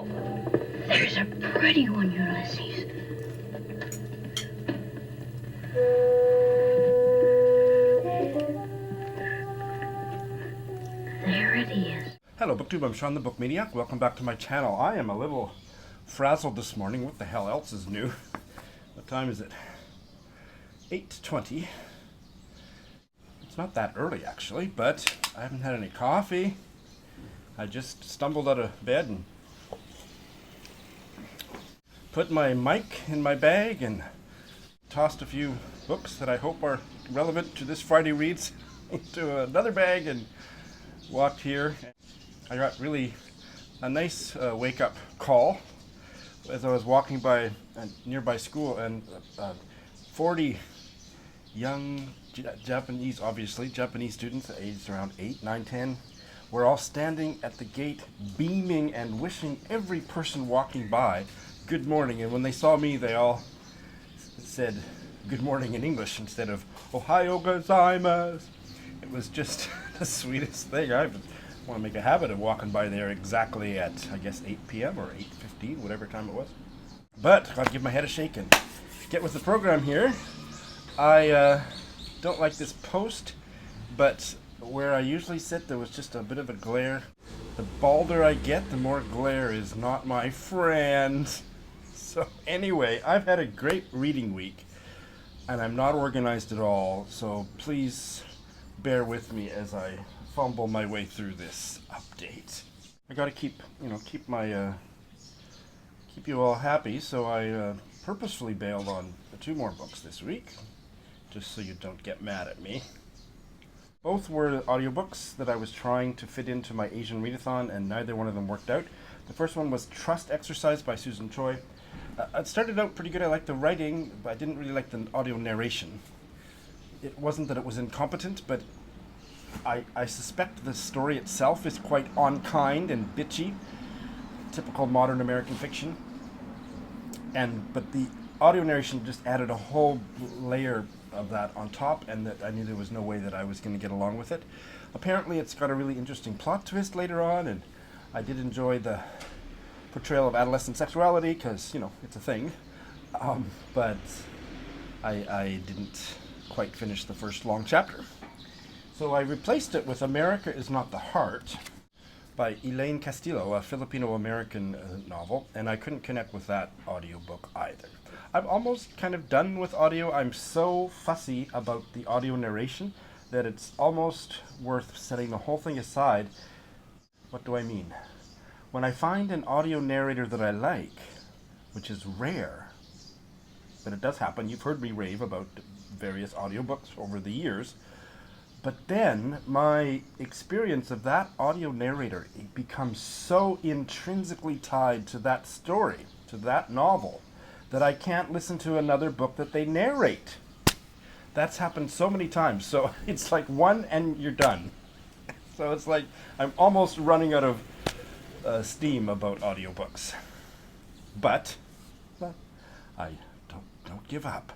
There's a pretty one, Ulysses. There it is. Hello BookTube, I'm Sean the Book Maniac. Welcome back to my channel. I am a little frazzled this morning. What the hell else is new? What time is it? 8:20. It's not that early actually, but I haven't had any coffee. I just stumbled out of bed and put my mic in my bag and tossed a few books that I hope are relevant to this Friday Reads into another bag and walked here. I got really a nice wake-up call as I was walking by a nearby school, and 40 young Japanese students aged around 8, 9, 10 were all standing at the gate beaming and wishing every person walking by good morning. And when they saw me, they all said good morning in English instead of Ohayou gozaimasu. It was just the sweetest thing. I want to make a habit of walking by there exactly at, I guess, 8 p.m. or 8:15, whatever time it was. But I'll give my head a shake and get with the program here. I don't like this post, but where I usually sit, there was just a bit of a glare. The balder I get, the more glare is not my friend. So anyway, I've had a great reading week, and I'm not organized at all, so please bear with me as I fumble my way through this update. I gotta keep you all happy, so I purposefully bailed on 2 more books this week, just so you don't get mad at me. Both were audiobooks that I was trying to fit into my Asian Readathon, and neither one of them worked out. The first one was Trust Exercise by Susan Choi. It started out pretty good. I liked the writing, but I didn't really like the audio narration. It wasn't that it was incompetent, but I suspect the story itself is quite unkind and bitchy, typical modern American fiction. But the audio narration just added a whole layer of that on top, and that I knew there was no way that I was going to get along with it. Apparently it's got a really interesting plot twist later on, and I did enjoy the portrayal of adolescent sexuality, because, you know, it's a thing. But I didn't quite finish the first long chapter. So I replaced it with America Is Not the Heart by Elaine Castillo, a Filipino-American novel, and I couldn't connect with that audiobook either. I'm almost kind of done with audio. I'm so fussy about the audio narration that it's almost worth setting the whole thing aside. What do I mean? When I find an audio narrator that I like, which is rare, but it does happen. You've heard me rave about various audiobooks over the years. But then my experience of that audio narrator, it becomes so intrinsically tied to that story, to that novel, that I can't listen to another book that they narrate. That's happened so many times. So it's like one and you're done. So it's like I'm almost running out of steam about audiobooks. But I don't give up.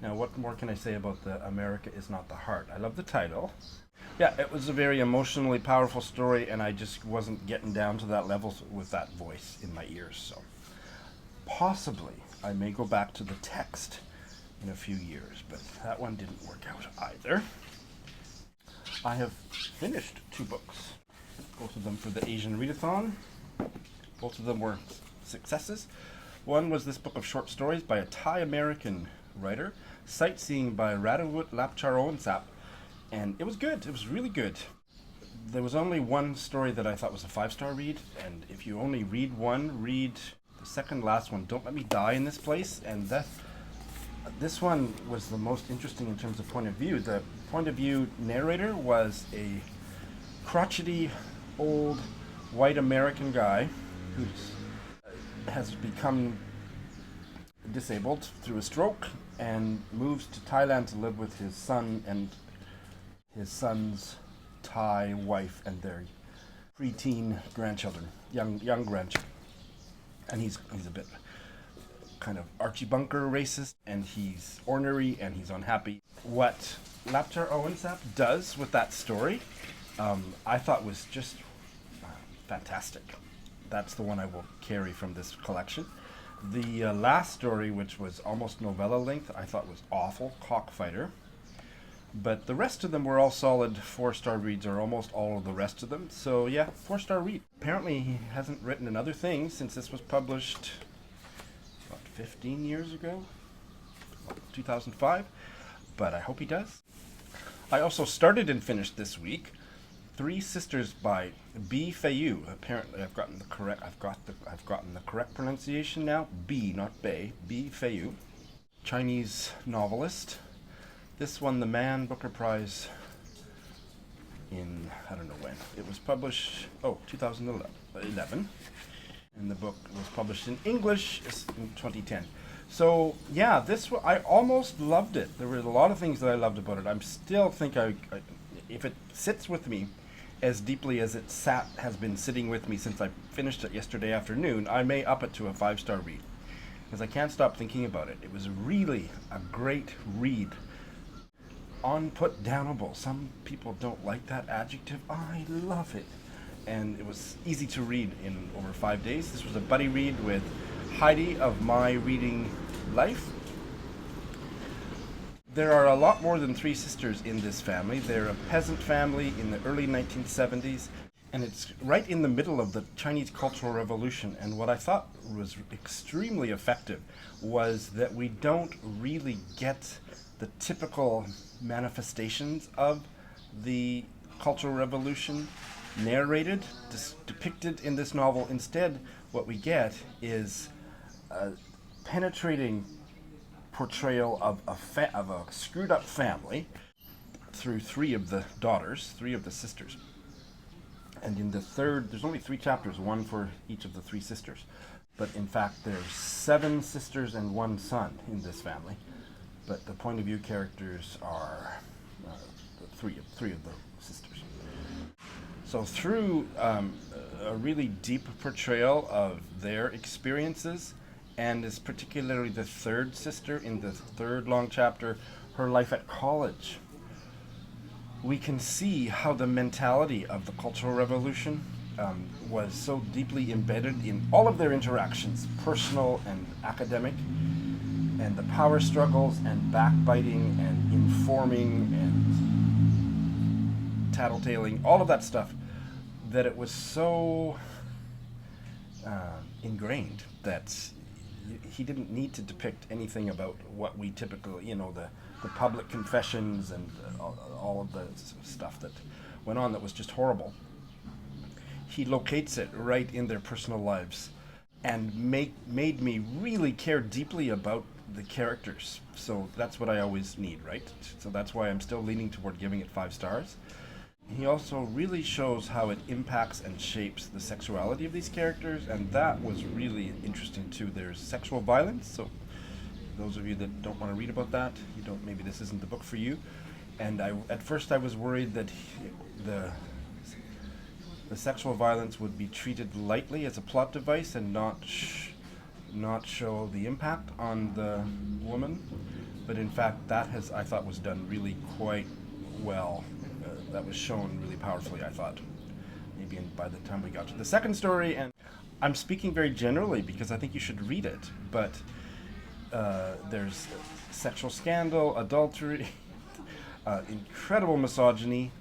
Now, what more can I say about the America Is Not the Heart? I love the title. Yeah, it was a very emotionally powerful story, and I just wasn't getting down to that level with that voice in my ears. So possibly I may go back to the text in a few years, but that one didn't work out either. I have finished 2 books, both of them for the Asian Readathon. Both of them were successes. One was this book of short stories by a Thai-American writer, Sightseeing by Readathon, and it was good. It was really good. There was only one story that I thought was a 5-star read, and if you only read one, read the second last one, Don't Let Me Die in This Place, and this one was the most interesting in terms of point of view. The point of view narrator was a crotchety old white American guy who has become disabled through a stroke and moves to Thailand to live with his son and his son's Thai wife and their preteen grandchildren, young grandchildren. And he's a bit kind of Archie Bunker racist, and he's ornery, and he's unhappy. What Lapchar Owensap does with that story, I thought was just fantastic. That's the one I will carry from this collection. The last story, which was almost novella length, I thought was awful, Cockfighter. But the rest of them were all solid 4-star reads, or almost all of the rest of them. So yeah, 4-star read. Apparently he hasn't written another thing since this was published, 15 years ago? 2005? But I hope he does. I also started and finished this week Three Sisters by B. Fayou. Apparently I've gotten the correct pronunciation now. B, not Bay. B. Fayou. Chinese novelist. This won the Man Booker Prize in, I don't know when. It was published, 2011. And the book was published in English in 2010. So, yeah, I almost loved it. There were a lot of things that I loved about it. I still think if it sits with me as deeply as has been sitting with me since I finished it yesterday afternoon, I may up it to a 5-star read. Because I can't stop thinking about it. It was really a great read. Unputdownable. Some people don't like that adjective. I love it. And it was easy to read in over 5 days. This was a buddy read with Heidi of My Reading Life. There are a lot more than 3 sisters in this family. They're a peasant family in the early 1970s, and it's right in the middle of the Chinese Cultural Revolution. And what I thought was extremely effective was that we don't really get the typical manifestations of the Cultural Revolution narrated, depicted in this novel. Instead, what we get is a penetrating portrayal of a screwed up family through 3 of the daughters, 3 of the sisters. And in the third, there's only 3 chapters, 1 for each of the 3 sisters. But in fact, there's 7 sisters and 1 son in this family. But the point of view characters are 3 of the sisters. So through a really deep portrayal of their experiences, and is particularly the 3rd sister in the 3rd long chapter, her life at college, we can see how the mentality of the Cultural Revolution was so deeply embedded in all of their interactions, personal and academic, and the power struggles and backbiting and informing and tattletaling, all of that stuff, that it was so ingrained that he didn't need to depict anything about what we typically, the public confessions and all of the stuff that went on that was just horrible. He locates it right in their personal lives and made me really care deeply about the characters. So that's what I always need, right? So that's why I'm still leaning toward giving it 5 stars. He also really shows how it impacts and shapes the sexuality of these characters, and that was really interesting too. There's sexual violence, so those of you that don't want to read about that, maybe this isn't the book for you. And at first I was worried that the sexual violence would be treated lightly as a plot device and not show the impact on the woman. But in fact, I thought was done really quite well. That was shown really powerfully, I thought. Maybe by the time we got to the 2nd story, and I'm speaking very generally because I think you should read it, but there's sexual scandal, adultery, incredible misogyny,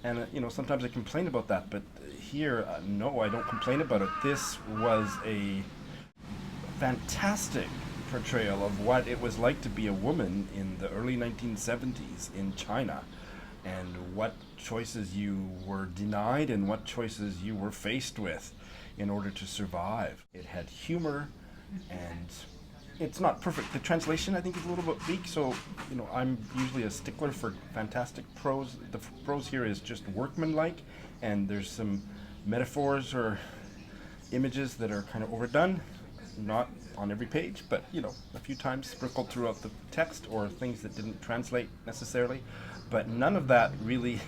and sometimes I complain about that, but here, no, I don't complain about it. This was a fantastic portrayal of what it was like to be a woman in the early 1970s in China, and what choices you were denied and what choices you were faced with in order to survive. It had humor, and it's not perfect. The translation, I think, is a little bit weak, so I'm usually a stickler for fantastic prose. The prose here is just workmanlike, and there's some metaphors or images that are kind of overdone, not on every page, but a few times sprinkled throughout the text, or things that didn't translate necessarily. But none of that really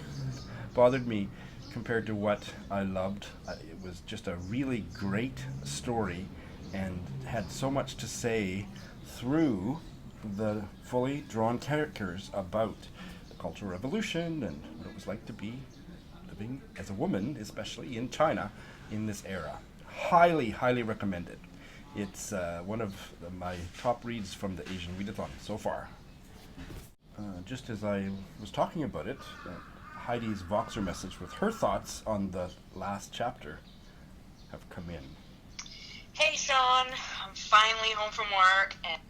bothered me compared to what I loved. It was just a really great story and had so much to say through the fully drawn characters about the Cultural Revolution and what it was like to be living as a woman, especially in China in this era. Highly, highly recommended. It's one of my top reads from the Asian Readathon so far. Just as I was talking about it, Heidi's Voxer message with her thoughts on the last chapter have come in. Hey Sean, I'm finally home from work and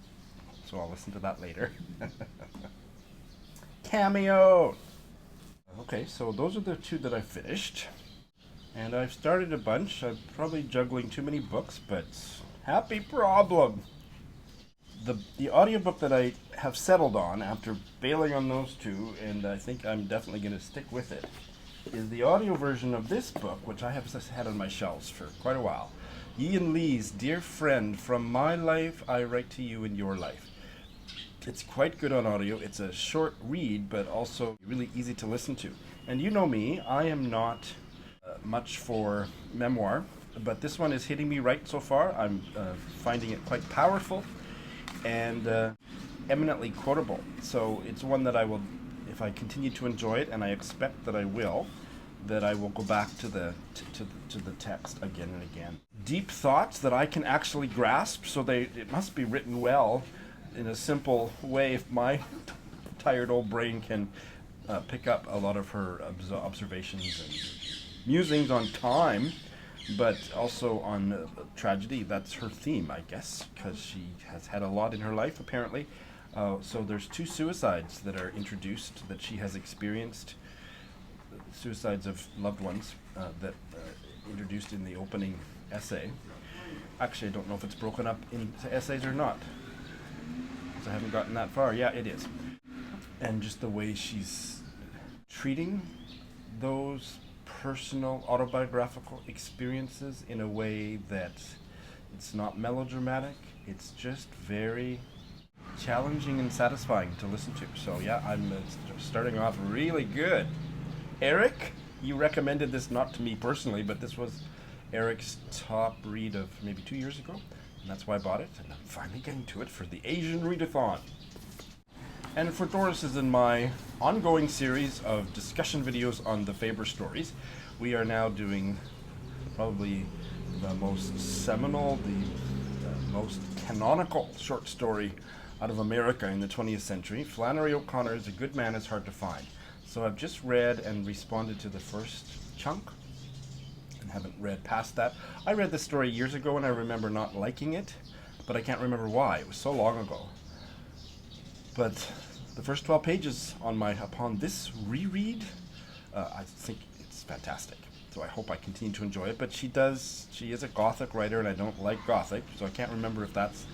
So I'll listen to that later. Cameo! Okay, so those are the two that I finished. And I've started a bunch. I'm probably juggling too many books, but happy problem! The audiobook that I have settled on after bailing on those two, and I think I'm definitely going to stick with it, is the audio version of this book, which I have had on my shelves for quite a while. Ian Lee's Dear Friend, From My Life, I Write to You in Your Life. It's quite good on audio. It's a short read, but also really easy to listen to. And you know me, I am not much for memoir, but this one is hitting me right so far. I'm finding it quite powerful and eminently quotable. So it's one that I will, if I continue to enjoy it, and I expect that I will go back to the text again and again. Deep thoughts that I can actually grasp, so it must be written well in a simple way if my tired old brain can pick up a lot of her observations and musings on time, but also on tragedy. That's her theme, I guess, because she has had a lot in her life, apparently. So there's 2 suicides that are introduced that she has experienced, suicides of loved ones that introduced in the opening essay. Actually, I don't know if it's broken up into essays or not, because I haven't gotten that far. Yeah, it is. And just the way she's treating those personal autobiographical experiences in a way that it's not melodramatic, it's just very challenging and satisfying to listen to. So yeah, I'm starting off really good. Eric, you recommended this, not to me personally, but this was Eric's top read of maybe 2 years ago, and that's why I bought it, and I'm finally getting to it for the Asian Readathon. And for Doris is in my ongoing series of discussion videos on the Faber stories. We are now doing probably the most seminal, the most canonical short story out of America in the 20th century. Flannery O'Connor's A Good Man Is Hard to Find. So I've just read and responded to the first chunk and haven't read past that. I read this story years ago and I remember not liking it, but I can't remember why. It was so long ago. But the first 12 pages upon this reread, I think it's fantastic. So I hope I continue to enjoy it. But she is a Gothic writer, and I don't like Gothic, so I can't remember if that's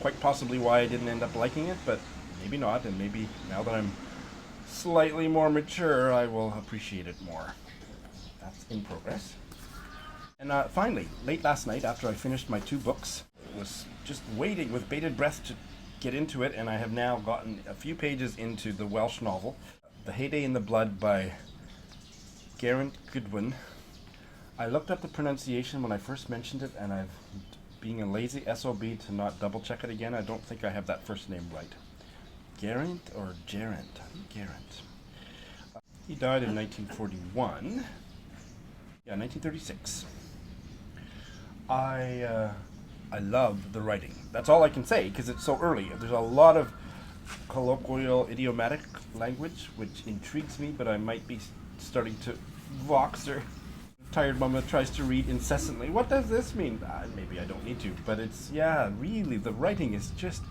quite possibly why I didn't end up liking it, but maybe not, and maybe now that I'm slightly more mature, I will appreciate it more. That's in progress. And finally, late last night, after I finished my 2 books, was just waiting with bated breath to get into it, and I have now gotten a few pages into the Welsh novel, The Heyday in the Blood by Geraint Goodwin. I looked up the pronunciation when I first mentioned it, and I've, being a lazy SOB to not double check it again, I don't think I have that first name right. Geraint or Geraint? I think Geraint. He died in 1941. Yeah, 1936. I love the writing. That's all I can say, because it's so early. There's a lot of colloquial, idiomatic language, which intrigues me, but I might be starting to Voxer. Tired mama tries to read incessantly. What does this mean? Maybe I don't need to, but it's, yeah, really, the writing is just,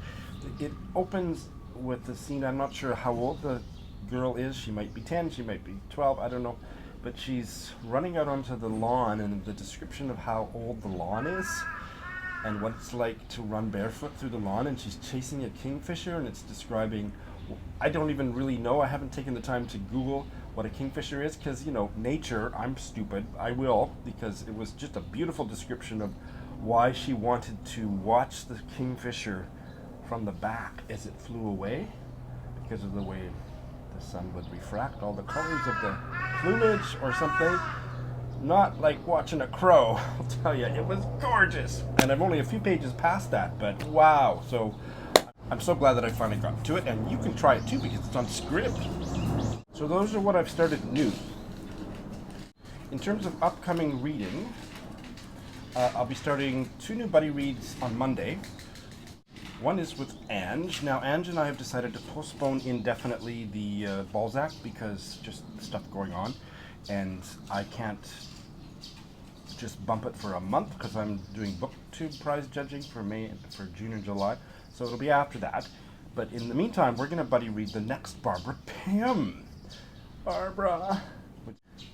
it opens with the scene. I'm not sure how old the girl is. She might be 10, she might be 12, I don't know. But she's running out onto the lawn, and the description of how old the lawn is and what it's like to run barefoot through the lawn, and she's chasing a kingfisher, and it's describing, I don't even really know, I haven't taken the time to Google what a kingfisher is, because, you know, nature, I'm stupid, I will, because it was just a beautiful description of why she wanted to watch the kingfisher from the back as it flew away, because of the way the sun would refract all the colors of the plumage or something. Not like watching a crow, I'll tell you, it was gorgeous. And I'm only a few pages past that, but wow. So I'm so glad that I finally got to it, and you can try it too because it's on Scribd. So those are what I've started new. In terms of upcoming reading, I'll be starting 2 new buddy reads on Monday. One is with Ange. Now, Ange and I have decided to postpone indefinitely the Balzac because just stuff going on, and I can't just bump it for a month because I'm doing BookTube prize judging for June and July, so it'll be after that. But in the meantime, we're going to buddy read the next Barbara Pym. Barbara!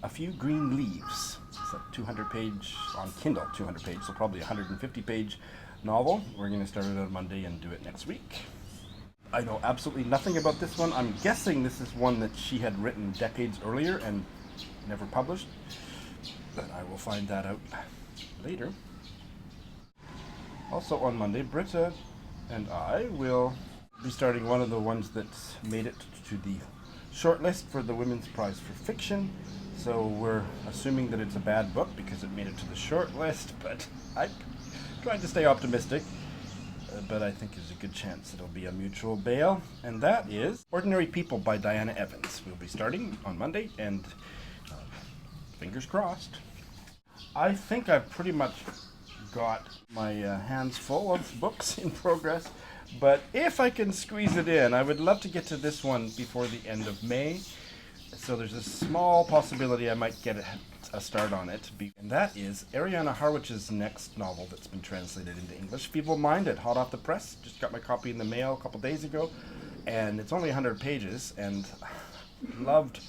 A Few Green Leaves. It's a 200-page, on Kindle, 200-page, so probably a 150-page novel. We're going to start it on Monday and do it next week. I know absolutely nothing about this one. I'm guessing this is one that she had written decades earlier and never published, but I will find that out later. Also on Monday, Britta and I will be starting one of the ones that made it to the shortlist for the Women's Prize for Fiction. So we're assuming that it's a bad book because it made it to the shortlist, but I tried to stay optimistic. But I think there's a good chance it'll be a mutual bail, and that is Ordinary People by Diana Evans. We'll be starting on Monday, and fingers crossed. I think I've pretty much got my hands full of books in progress, but if I can squeeze it in, I would love to get to this one before the end of May. So there's a small possibility I might get a start on it. And that is Ariana Harwich's next novel that's been translated into English, Feeble Minded, hot off the press. Just got my copy in the mail a couple days ago, and it's only 100 pages, and loved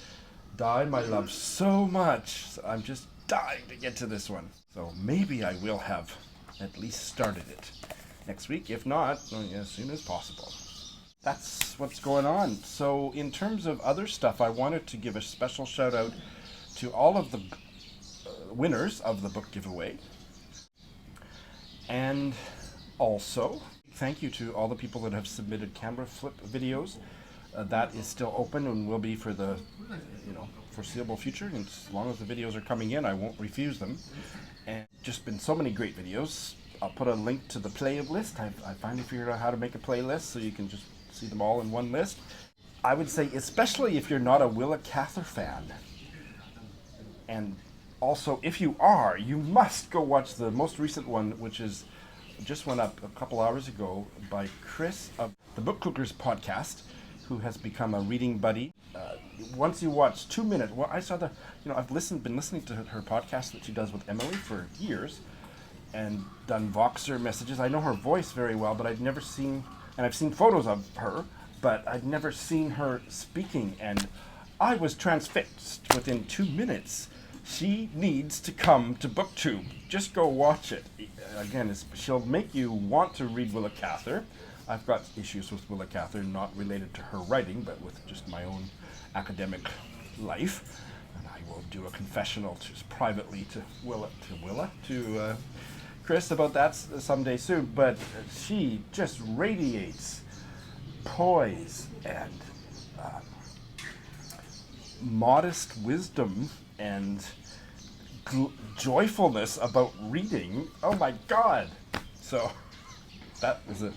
Die My Love so much. So I'm just dying to get to this one. So maybe I will have at least started it next week. If not, as soon as possible. That's what's going on. So in terms of other stuff, I wanted to give a special shout out to all of the winners of the book giveaway. And also, thank you to all the people that have submitted camera flip videos. That is still open and will be for the foreseeable future. And as long as the videos are coming in, I won't refuse them. And just been so many great videos. I'll put a link to the playlist. I finally figured out how to make a playlist so you can just see them all in one list. I would say, especially if you're not a Willa Cather fan, and also if you are, you must go watch the most recent one, which is just went up a couple hours ago by Chris of the Book Cookers podcast, who has become a reading buddy. Once you watch 2 minutes, well, I saw I've been listening to her podcast that she does with Emily for years, and done Voxer messages. I know her voice very well, but I've never seen, and I've seen photos of her, but I'd never seen her speaking, and I was transfixed within 2 minutes. She needs to come to BookTube. Just go watch it. Again, she'll make you want to read Willa Cather. I've got issues with Willa Cather, not related to her writing, but with just my own academic life. And I will do a confessional just privately to Chris about that someday soon. But she just radiates poise and modest wisdom and joyfulness about reading. Oh my God! So that was a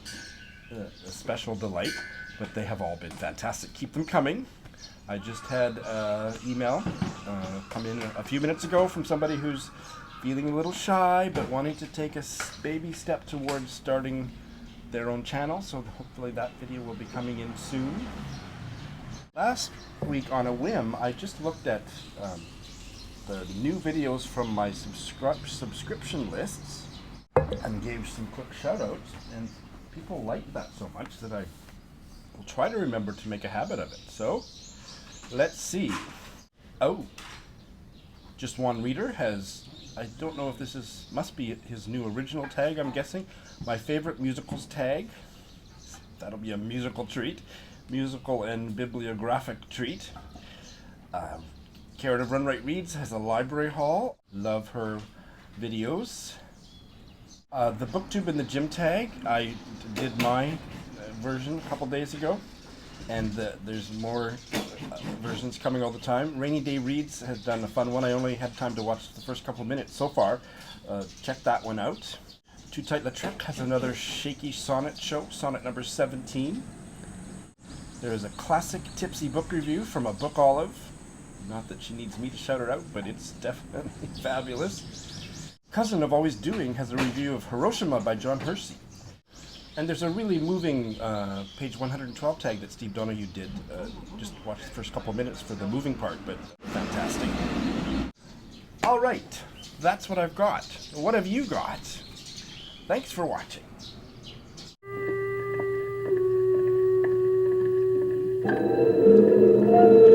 special delight, but they have all been fantastic. Keep them coming. I just had an email come in a few minutes ago from somebody who's feeling a little shy but wanting to take a baby step towards starting their own channel, so hopefully that video will be coming in soon. Last week on a whim, I just looked at the new videos from my subscription lists and gave some quick shout outs, and people liked that so much that I will try to remember to make a habit of it. So let's see. Oh, Just One Reader has, I don't know if this must be his new original tag, I'm guessing. My favorite musicals tag. That'll be a musical treat. Musical and bibliographic treat. Carrot of Run Right Reads has a library haul. Love her videos. The BookTube in the Gym tag, I did my version a couple days ago, and there's more versions coming all the time. Rainy Day Reads has done a fun one. I only had time to watch the first couple minutes so far. Check that one out. Too Tight Lautrec has another shaky sonnet show, sonnet number 17. There is a classic tipsy book review from a Book Olive Not that she needs me to shout her out, but it's definitely fabulous. Cousin of Always Doing has a review of Hiroshima by John Hersey. And there's a really moving page 112 tag that Steve Donahue did. Just watch the first couple minutes for the moving part, but fantastic. All right, that's what I've got. What have you got? Thanks for watching. Ready.